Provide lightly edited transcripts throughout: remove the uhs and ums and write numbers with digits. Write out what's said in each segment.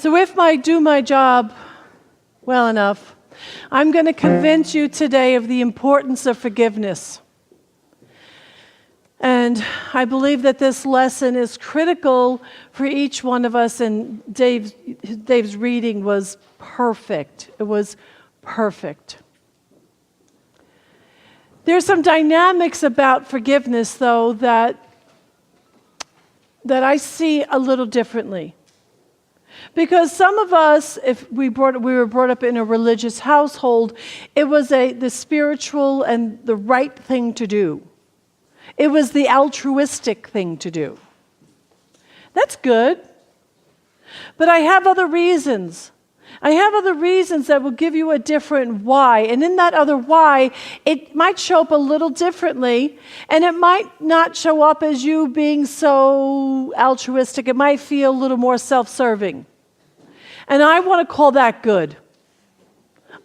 So if I do my job well enough, I'm going to convince you today of the importance of forgiveness. And I believe that this lesson is critical for each one of us, and Dave's reading was perfect. It was perfect. There's some dynamics about forgiveness, though, that I see a little differently. Because some of us, if we were brought up in a religious household, it was the spiritual and the right thing to do. It was the altruistic thing to do. That's good. But I have other reasons. I have other reasons that will give you a different why. And in that other why, it might show up a little differently. And it might not show up as you being so altruistic. It might feel a little more self-serving. And I want to call that good.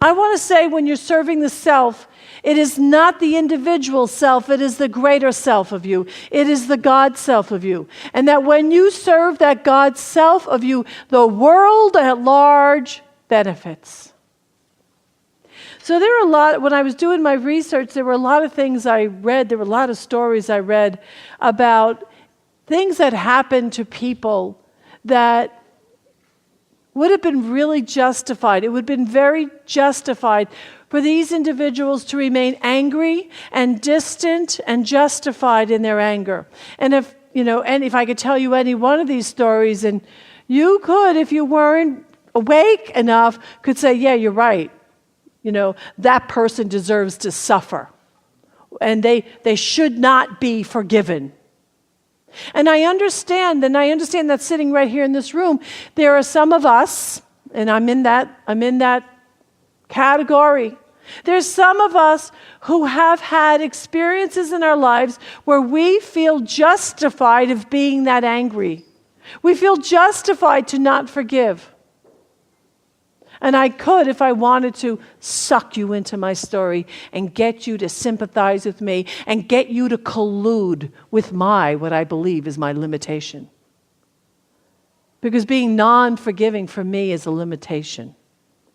I want to say when you're serving the self, it is not the individual self, it is the greater self of you. It is the God self of you. And that when you serve that God self of you, the world at large benefits. So there are a lot, when I was doing my research, there were a lot of things I read, there were a lot of stories I read about things that happened to people that would have been really justified. It would have been very justified for these individuals to remain angry and distant and justified in their anger. And if I could tell you any one of these stories, and you could, if you weren't awake enough, could say, yeah, you're right. That person deserves to suffer. And they should not be forgiven. And I understand that sitting right here in this room, there are some of us, and I'm in that category. There's some of us who have had experiences in our lives where we feel justified of being that angry. We feel justified to not forgive. And I could, if I wanted to, suck you into my story and get you to sympathize with me and get you to collude with what I believe is my limitation. Because being non-forgiving for me is a limitation.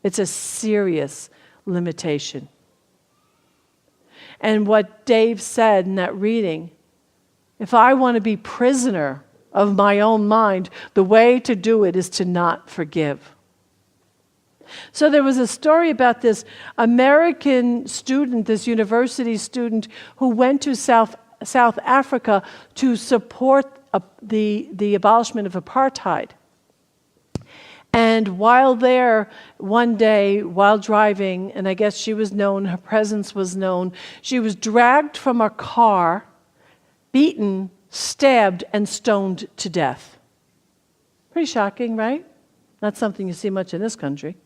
It's a serious limitation. And what Dave said in that reading, if I want to be prisoner of my own mind, the way to do it is to not forgive. So there was a story about this American student, this university student, who went to South Africa to support the abolishment of apartheid. And while there, one day, while driving, and I guess she was known, her presence was known, she was dragged from her car, beaten, stabbed, and stoned to death. Pretty shocking, right? Not something you see much in this country.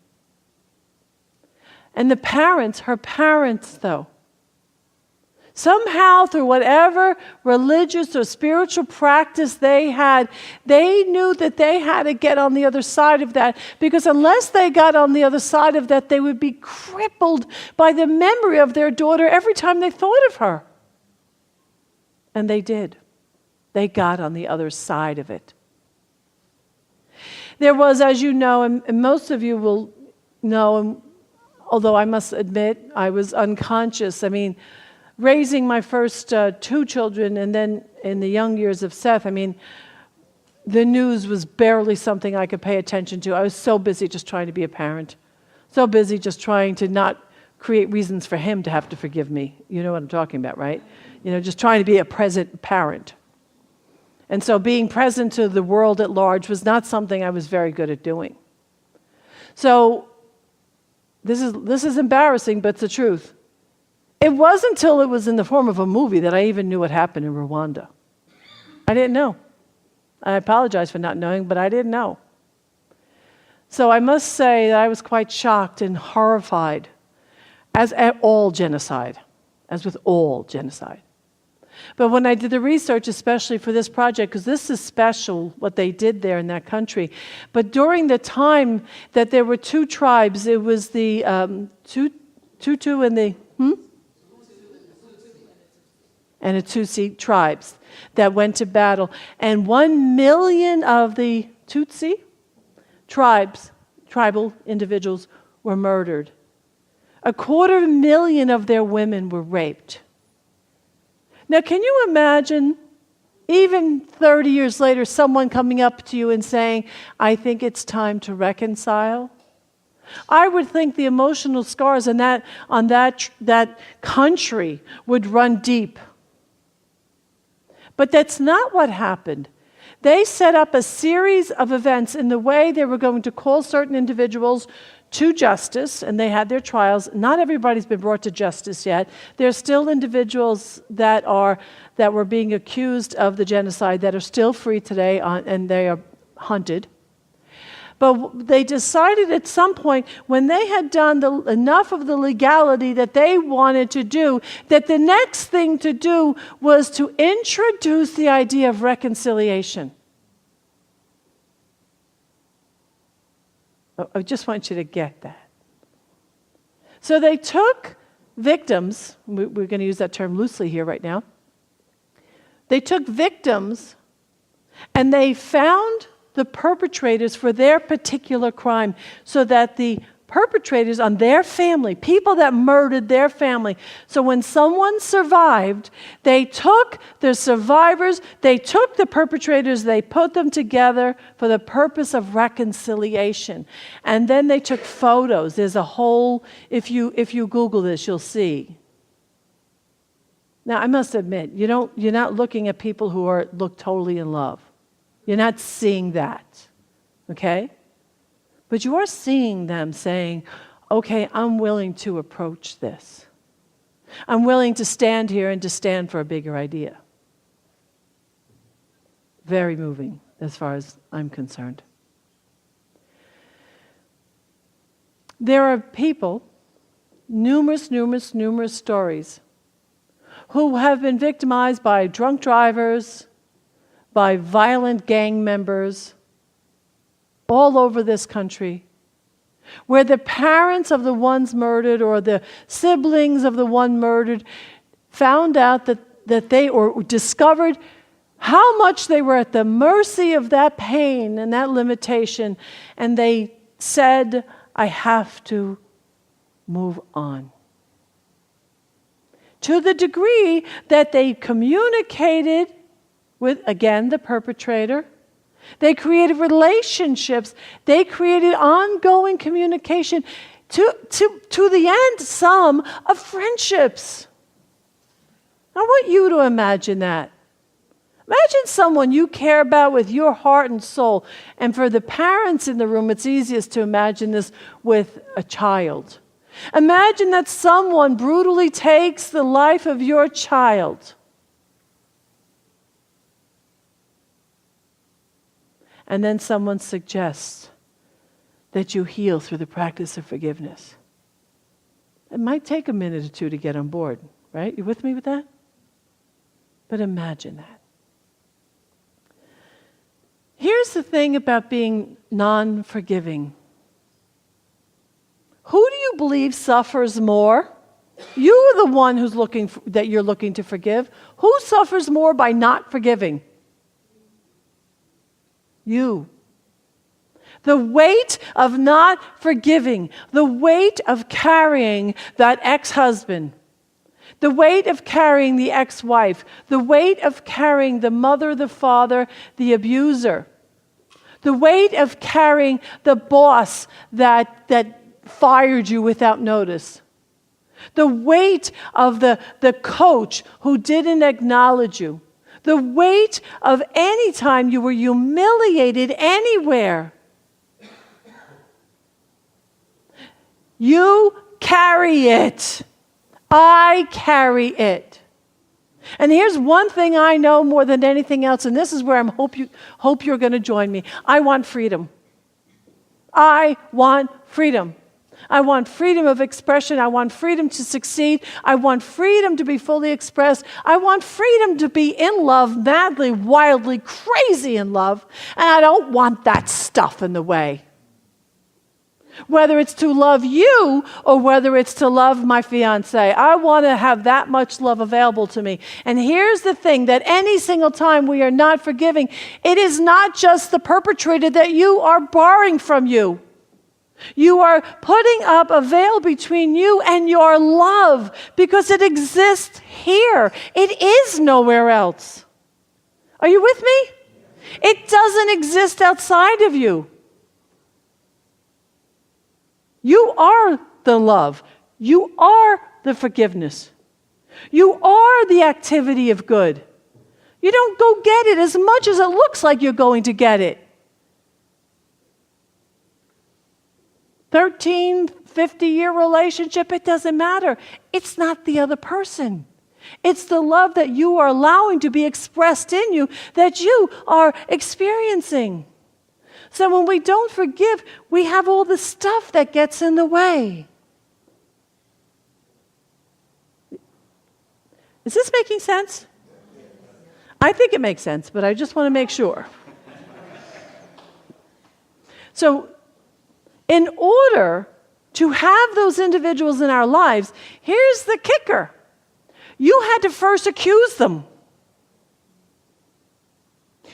And her parents, though, somehow through whatever religious or spiritual practice they had, they knew that they had to get on the other side of that, because unless they got on the other side of that, they would be crippled by the memory of their daughter every time they thought of her. And they did. They got on the other side of it. There was, as you know, and most of you will know, although I must admit I was unconscious. Raising my first two children, and then in the young years of Seth, the news was barely something I could pay attention to. I was so busy just trying to be a parent. So busy just trying to not create reasons for him to have to forgive me. You know what I'm talking about, right? Just trying to be a present parent. And so being present to the world at large was not something I was very good at doing. So this is embarrassing, but it's the truth. It wasn't until it was in the form of a movie that I even knew what happened in Rwanda. I didn't know. I apologize for not knowing, but I didn't know. So I must say that I was quite shocked and horrified, as with all genocide. But when I did the research, especially for this project, because this is special, what they did there in that country. But during the time that there were two tribes, it was the Tutu and the and the Tutsi tribes that went to battle. And 1 million of the Tutsi tribal individuals were murdered. 250,000 of their women were raped. Now, can you imagine, even 30 years later, someone coming up to you and saying, I think it's time to reconcile? I would think the emotional scars on that country would run deep. But that's not what happened. They set up a series of events in the way they were going to call certain individuals to justice, and they had their trials. Not everybody's been brought to justice yet. There's still individuals that were being accused of the genocide that are still free today, and they are hunted. But they decided at some point, when they had done enough of the legality that they wanted to do, that the next thing to do was to introduce the idea of reconciliation. I just want you to get that. So they took victims, we're going to use that term loosely here right now. They took victims and they found the perpetrators for their particular crime, so that the perpetrators on their family, people that murdered their family, so when someone survived, they took the survivors, they took the perpetrators, they put them together for the purpose of reconciliation. And then they took photos. There's a whole, if you Google this, you'll see. Now, I must admit, you're not looking at people who look totally in love. You're not seeing that, okay? But you are seeing them saying, okay, I'm willing to approach this. I'm willing to stand here and to stand for a bigger idea. Very moving as far as I'm concerned. There are people, numerous stories, who have been victimized by drunk drivers, by violent gang members all over this country, where the parents of the ones murdered or the siblings of the one murdered found out that they, or discovered how much they were at the mercy of that pain and that limitation, and they said, I have to move on. To the degree that they communicated with, again, the perpetrator. They created relationships. They created ongoing communication to the end, some of friendships. I want you to imagine that. Imagine someone you care about with your heart and soul. And for the parents in the room, it's easiest to imagine this with a child. Imagine that someone brutally takes the life of your child. And then someone suggests that you heal through the practice of forgiveness. It might take a minute or two to get on board, right? You with me with that? But imagine that. Here's the thing about being non-forgiving. Who do you believe suffers more? You are the one that you're looking to forgive. Who suffers more by not forgiving? You. The weight of not forgiving, the weight of carrying that ex-husband, the weight of carrying the ex-wife, the weight of carrying the mother, the father, the abuser, the weight of carrying the boss that fired you without notice, the weight of the coach who didn't acknowledge you, the weight of any time you were humiliated anywhere. You carry it. I carry it. And here's one thing I know more than anything else, and this is where I hope you're going to join me. I want freedom. I want freedom. I want freedom of expression. I want freedom to succeed. I want freedom to be fully expressed. I want freedom to be in love, madly, wildly, crazy in love. And I don't want that stuff in the way. Whether it's to love you or whether it's to love my fiance. I want to have that much love available to me. And here's the thing, that any single time we are not forgiving, it is not just the perpetrator that you are barring from you. You are putting up a veil between you and your love because it exists here. It is nowhere else. Are you with me? It doesn't exist outside of you. You are the love. You are the forgiveness. You are the activity of good. You don't go get it as much as it looks like you're going to get it. 13, 50-year relationship, it doesn't matter. It's not the other person. It's the love that you are allowing to be expressed in you that you are experiencing. So when we don't forgive, we have all the stuff that gets in the way. Is this making sense? I think it makes sense, but I just want to make sure. So, in order to have those individuals in our lives, here's the kicker. You had to first accuse them.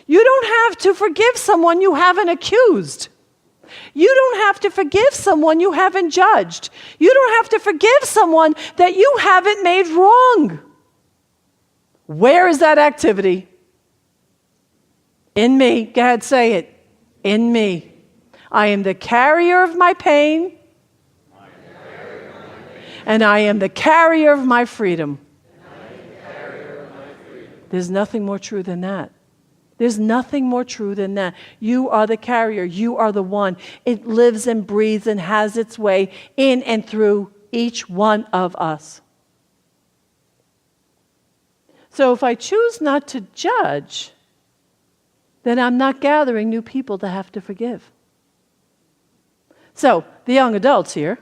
You don't have to forgive someone you haven't accused. You don't have to forgive someone you haven't judged. You don't have to forgive someone that you haven't made wrong. Where is that activity? In me. Go ahead, say it. In me. I am the carrier of my pain, and I am the carrier of my freedom. There's nothing more true than that. There's nothing more true than that. You are the carrier. You are the one. It lives and breathes and has its way in and through each one of us. So if I choose not to judge, then I'm not gathering new people to have to forgive. So the young adults here,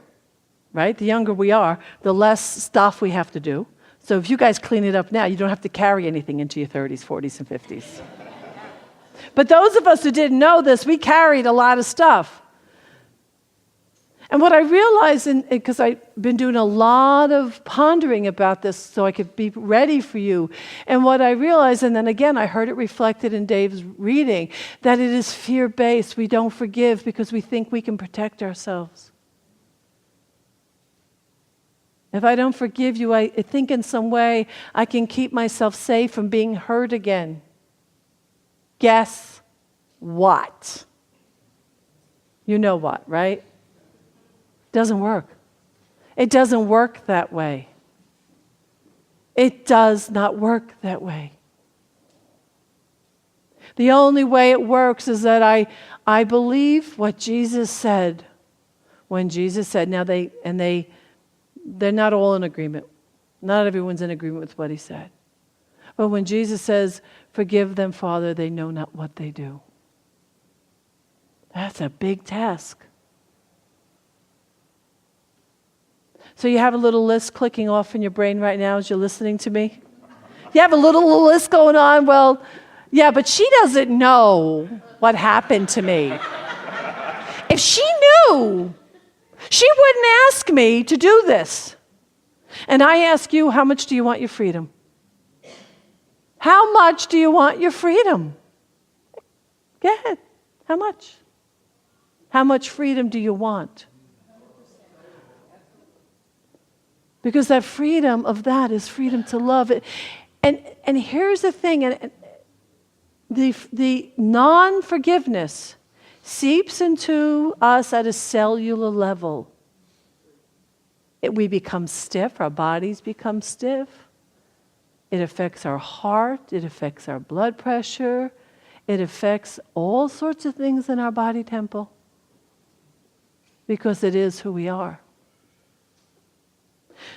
right? The younger we are, the less stuff we have to do. So if you guys clean it up now, you don't have to carry anything into your 30s, 40s, and 50s. But those of us who didn't know this, we carried a lot of stuff. And what I realized, because I've been doing a lot of pondering about this so I could be ready for you, and what I realized, and then again I heard it reflected in Dave's reading, that it is fear-based. We don't forgive because we think we can protect ourselves. If I don't forgive you, I think in some way I can keep myself safe from being hurt again. Guess what? You know what, right? Doesn't work. It doesn't work that way. It does not work that way. The only way it works is that I believe what Jesus said. When Jesus said, now they're not all in agreement. Not everyone's in agreement with what he said. But when Jesus says, forgive them, Father, they know not what they do. That's a big task. So you have a little list clicking off in your brain right now as you're listening to me? You have a little list going on? Well, yeah, but she doesn't know what happened to me. If she knew, she wouldn't ask me to do this. And I ask you, how much do you want your freedom? How much do you want your freedom? Go ahead. How much? How much freedom do you want? Because that freedom of that is freedom to love it. And here's the thing, and the non-forgiveness seeps into us at a cellular level. We become stiff, our bodies become stiff. It affects our heart, it affects our blood pressure, it affects all sorts of things in our body temple. Because it is who we are.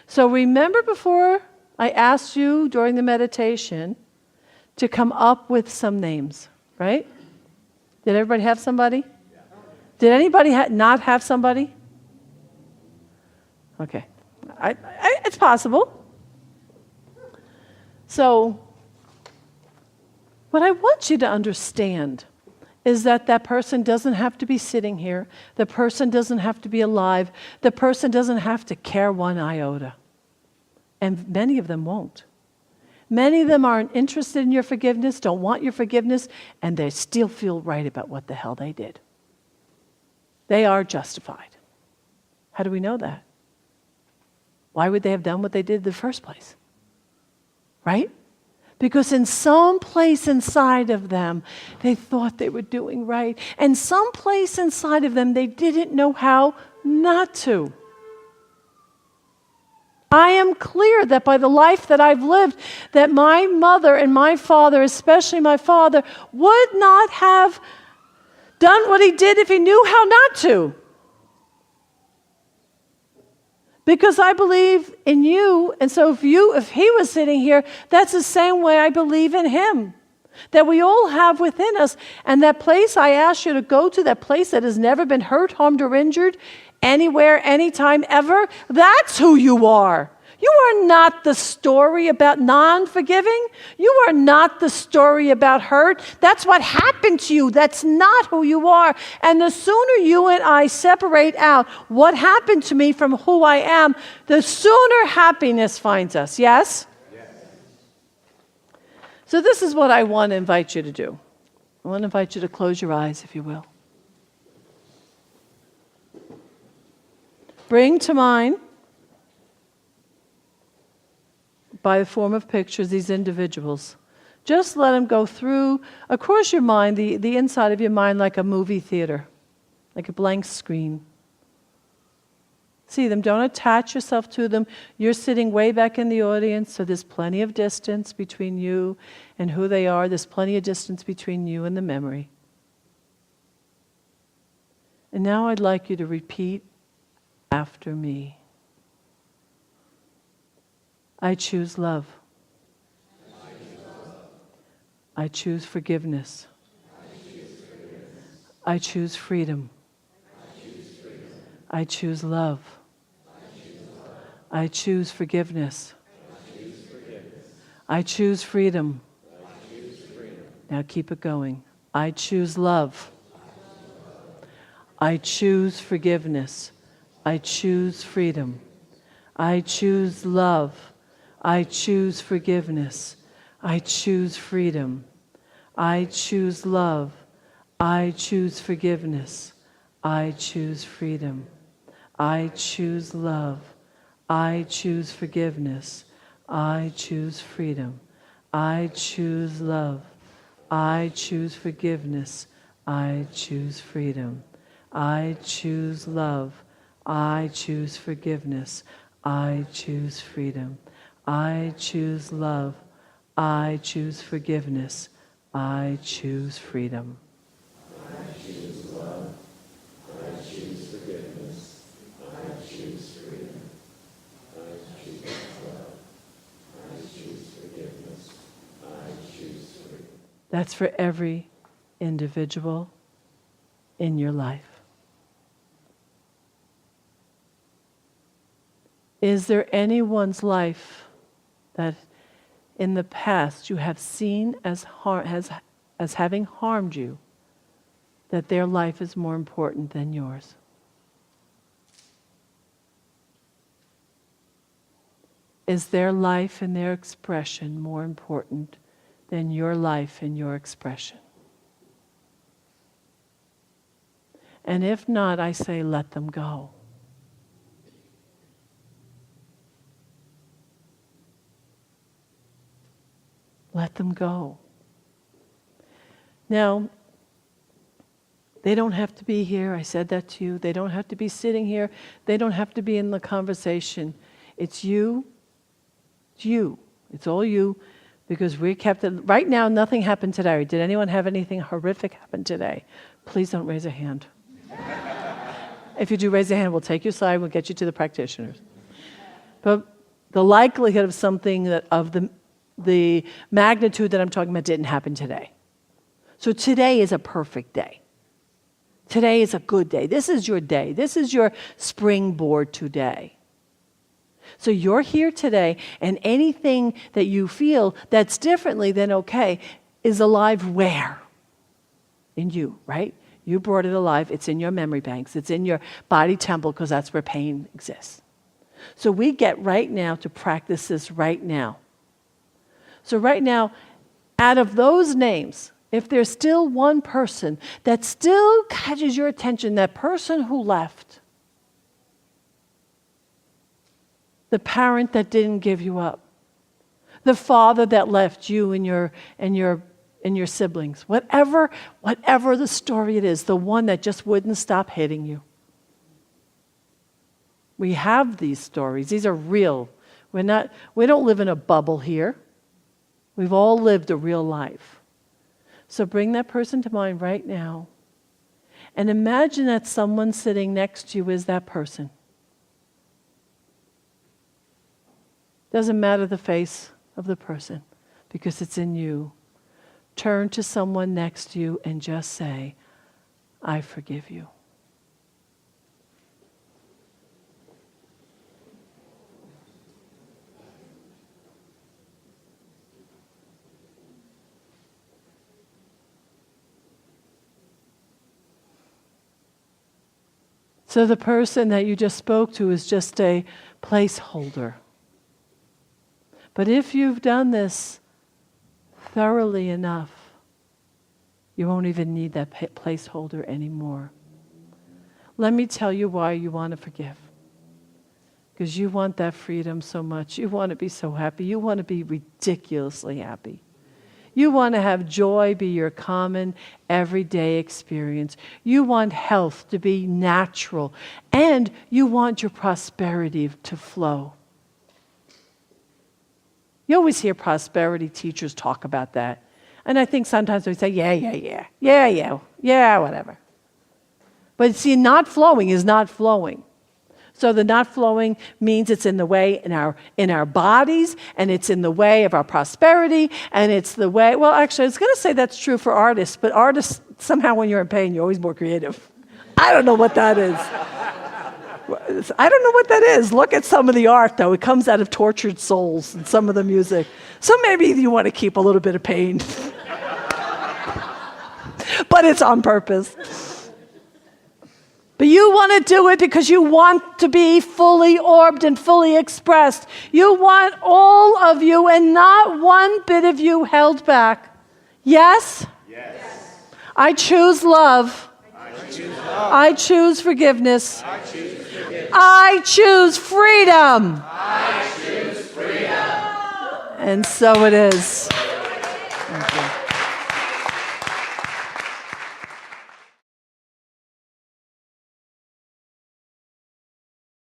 So remember before I asked you during the meditation to come up with some names, right? Did everybody have somebody? Did anybody not have somebody? Okay. It's possible. So what I want you to understand is that that person doesn't have to be sitting here. The person doesn't have to be alive. The person doesn't have to care one iota. And many of them won't. Many of them aren't interested in your forgiveness, don't want your forgiveness, and they still feel right about what the hell they did. They are justified. How do we know that? Why would they have done what they did in the first place? Right? Because in some place inside of them, they thought they were doing right. And some place inside of them, they didn't know how not to. I am clear that by the life that I've lived, that my mother and my father, especially my father, would not have done what he did if he knew how not to. Because I believe in you, and so if he was sitting here, that's the same way I believe in him. That we all have within us, and that place I ask you to go to, that place that has never been hurt, harmed, or injured, anywhere, anytime, ever, that's who you are. You are not the story about non-forgiving. You are not the story about hurt. That's what happened to you. That's not who you are. And the sooner you and I separate out what happened to me from who I am, the sooner happiness finds us. Yes? Yes. So this is what I want to invite you to do. I want to invite you to close your eyes, if you will. Bring to mind, by the form of pictures, these individuals. Just let them go through, across your mind, the inside of your mind, like a movie theater, like a blank screen. See them. Don't attach yourself to them. You're sitting way back in the audience, so there's plenty of distance between you and who they are. There's plenty of distance between you and the memory. And now I'd like you to repeat after me. I choose love. I choose forgiveness. I choose freedom. I choose love. I choose forgiveness. I choose freedom. Now keep it going. I choose love. I choose forgiveness. I choose freedom. I choose love. I choose forgiveness. I choose freedom. I choose love. I choose forgiveness. I choose freedom. I choose love. I choose forgiveness. I choose freedom. I choose love. I choose forgiveness. I choose freedom. I choose love. I choose forgiveness. I choose freedom. I choose love. I choose forgiveness. I choose freedom. I choose love. I choose forgiveness. I choose freedom. I choose love. I choose forgiveness. I choose freedom. That's for every individual in your life. Is there anyone's life that in the past you have seen as having harmed you, that their life is more important than yours? Is their life and their expression more important than your life and your expression? And if not, I say let them go. Let them go. Now, they don't have to be here. I said that to you. They don't have to be sitting here. They don't have to be in the conversation. It's you. It's you. It's all you, because we kept it. Right now, nothing happened today. Did anyone have anything horrific happen today? Please don't raise a hand. If you do raise a hand, we'll take you aside. We'll get you to the practitioners. But the likelihood of something that of the magnitude that I'm talking about didn't happen today. So today is a perfect day. Today is a good day. This is your day. This is your springboard today. So you're here today, and anything that you feel that's differently than okay is alive where? in you, right? You brought it alive. It's in your memory banks. It's in your body temple because that's where pain exists. So we get right now to practice this right now. So right now, out of those names, if there's still one person that still catches your attention, that person who left, the parent that didn't give you up, the father that left you and your siblings, whatever the story it is, the one that just wouldn't stop hitting you. We have these stories. These are real. We don't live in a bubble here. We've all lived a real life. So bring that person to mind right now. And imagine that someone sitting next to you is that person. Doesn't matter the face of the person because it's in you. Turn to someone next to you and just say, I forgive you. So the person that you just spoke to is just a placeholder. But if you've done this thoroughly enough, you won't even need that placeholder anymore. Let me tell you why you want to forgive. Because you want that freedom so much. You want to be so happy. You want to be ridiculously happy. You want to have joy be your common, everyday experience. You want health to be natural. And you want your prosperity to flow. You always hear prosperity teachers talk about that. And I think sometimes we say, yeah, whatever. But see, not flowing is not flowing. So the not flowing means it's in the way in our bodies, and it's in the way of our prosperity, and it's the way, well, actually, I was going to say that's true for artists, but artists, somehow when you're in pain, you're always more creative. I don't know what that is. I don't know what that is. Look at some of the art, though. It comes out of tortured souls and some of the music. So maybe you want to keep a little bit of pain. But it's on purpose. But you want to do it because you want to be fully orbed and fully expressed. You want all of you and not one bit of you held back. Yes? Yes. I choose love. I choose forgiveness. I choose freedom. I choose freedom. And so it is.